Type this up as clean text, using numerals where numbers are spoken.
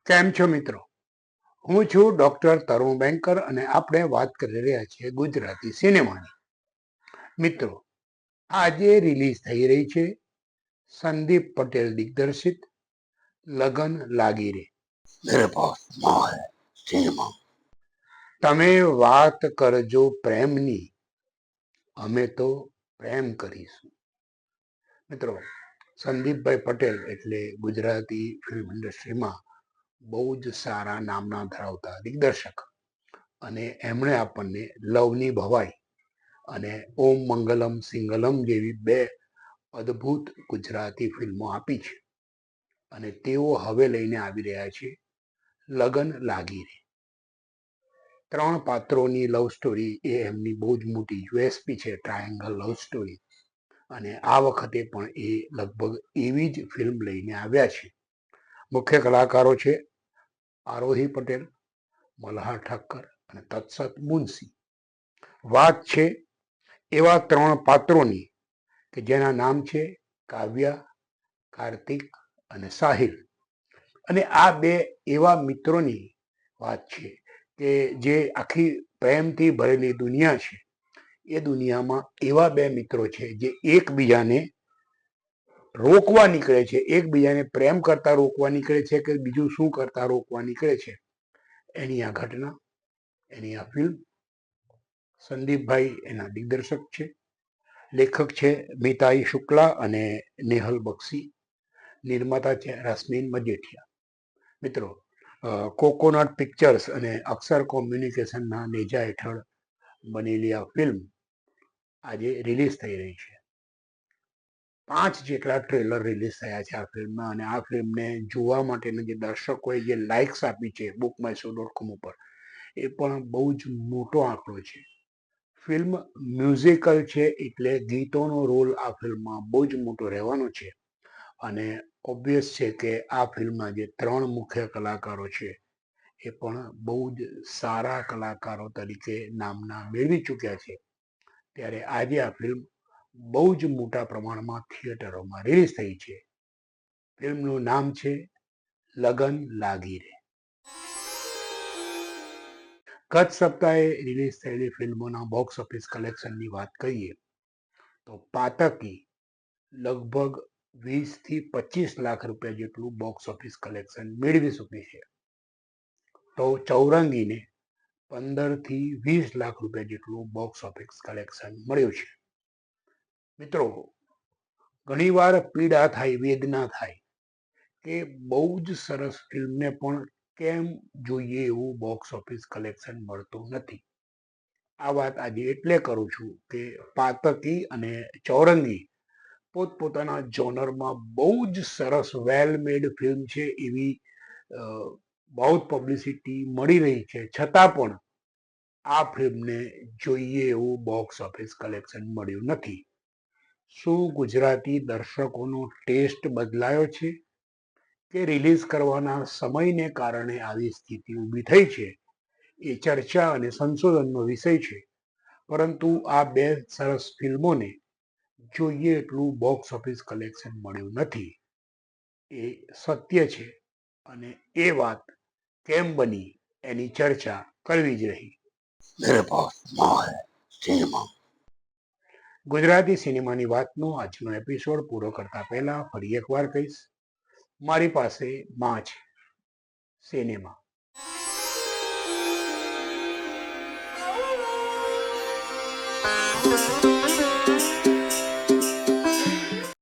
કેમ છો મિત્રો? હું છું ડોક્ટર તરુણ બેંકર અને આપણે વાત કરી રહ્યા છીએ ગુજરાતી સિનેમાની. મિત્રો, આજે રિલીઝ થઈ રહી છે સંદીપ પટેલ દિગ્દર્શિત લગન લાગી રે. મેરે પાસ ના હૈ સિનેમા. તમે વાત કરજો પ્રેમની, અમે તો પ્રેમ કરીશું. મિત્રો, સંદીપભાઈ પટેલ એટલે ગુજરાતી ફિલ્મ ઇન્ડસ્ટ્રીમાં બહુ જ સારા નામના ધરાવતા દિગ્દર્શક, અને એમણે આપણને લવની ભવાઈ અને ઓમ મંગલમ સિંગલમ જેવી બે અદ્ભુત ગુજરાતી ફિલ્મો આપી છે. અને તેઓ હવે લઈને આવી રહ્યા છે લગન લાગી રે. 3 પાત્રોની લવ સ્ટોરી એ એમની બહુ જ મોટી યુએસપી છે, ટ્રાયેંગલ લવ સ્ટોરી. અને આ વખતે પણ એ લગભગ એવી જ ફિલ્મ લઈને આવ્યા છે. મુખ્ય કલાકારો છે આરોહી પટેલ, મલ્હાર ઠક્કર અને તત્સત મુનશી. વાત છે એવા 3 પાત્રોની કે જેના નામ છે કાવ્યા, કાર્તિક અને સાહિલ. અને આ બે એવા મિત્રોની વાત છે કે જે આખી પ્રેમથી ભરેલી દુનિયા છે, એ દુનિયામાં એવા બે મિત્રો છે જે એકબીજાને રોકવા નીકળે છે, એકબીજાને પ્રેમ કરતા રોકવા નીકળે છે કે બીજું શું કરતા રોકવા નીકળે છે. એની આ ઘટના, એની આ ફિલ્મ. સંદીપભાઈ એના દિગ્દર્શક છે, લેખક છે મિતાઈ શુક્લા અને નેહલ બક્ષી, નિર્માતા છે રશ્મિન મજેઠિયા. મિત્રો, કોકોનટ પિક્ચર્સ અને અક્ષર કોમ્યુનિકેશનના નેજા હેઠળ બનેલી આ ફિલ્મ આજે રિલીઝ થઈ રહી છે. 5 જેટલા ટ્રેલર રિલીઝ થયા છે આ ફિલ્મના, અને આ ફિલ્મને જોવા માટેના જે દર્શકોએ જે લાઇક્સ આપી છે bookmyshow.com ઉપર, એ પણ બહુ જ મોટો આંકડો છે. ફિલ્મ મ્યુઝિકલ છે એટલે ગીતોનો રોલ આ ફિલ્મમાં બહુ જ મોટો રહેવાનો છે. અને ઓબ્વિયસ છે કે આ ફિલ્મના જે 3 મુખ્ય કલાકારો છે એ પણ બહુ જ સારા કલાકારો તરીકે નામના મેળવી ચૂક્યા છે. ત્યારે આજે આ ફિલ્મ બહુ જ મોટા પ્રમાણમાં થિયેટરોમાં રિલીઝ થઈ છે. ફિલ્મનું નામ છે લગન લાગી રે. ગત સપ્તાહે રિલીઝ થયેલી ફિલ્મોના બોક્સ ઓફિસ કલેક્શનની વાત કરીએ તો પાતકી લગભગ 20 થી 25 લાખ રૂપિયા જેટલું બોક્સ ઓફિસ કલેક્શન મેળવી ચૂકી છે. તો ચૌરંગીને 15 થી 20 લાખ રૂપિયા જેટલું બોક્સ ઓફિસ કલેક્શન મળ્યું છે. મિત્રો, ઘણીવાર પીડા થાય, વેદના થાય કે બહુ જ સરસ ફિલ્મને પણ કેમ જોઈએ એવું બોક્સ ઓફિસ કલેક્શન મળતું નથી. આ વાત આજે એટલે કરું છું કે પાતકી અને ચૌરંગી પોતપોતાના જોનરમાં બહુ જ સરસ વેલ મેડ ફિલ્મ છે, એવી બહુ પબ્લિસિટી મળી રહી છે, છતાં પણ આ ફિલ્મને જોઈએ એવું બોક્સ ઓફિસ કલેક્શન મળ્યું નથી. શું ગુજરાતી દર્શકોનો ટેસ્ટ બદલાયો છે કે રિલીઝ કરવાના સમયને કારણે આવી સ્થિતિ ઊભી થઈ છે, એ ચર્ચા અને સંશોધનનો વિષય છે. પરંતુ આ બે સરસ ફિલ્મોને જોઈએ એટલું બોક્સ ઓફિસ કલેક્શન મળ્યું નથી, એ સત્ય છે. અને એ વાત કેમ બની એની ચર્ચા કરવી જ રહી. ગુજરાતી સિનેમાની વાતનો આજનો એપિસોડ પૂરો કરતા પહેલા ફરી એકવાર કહીશ, મારી પાસે માં છે સિનેમા.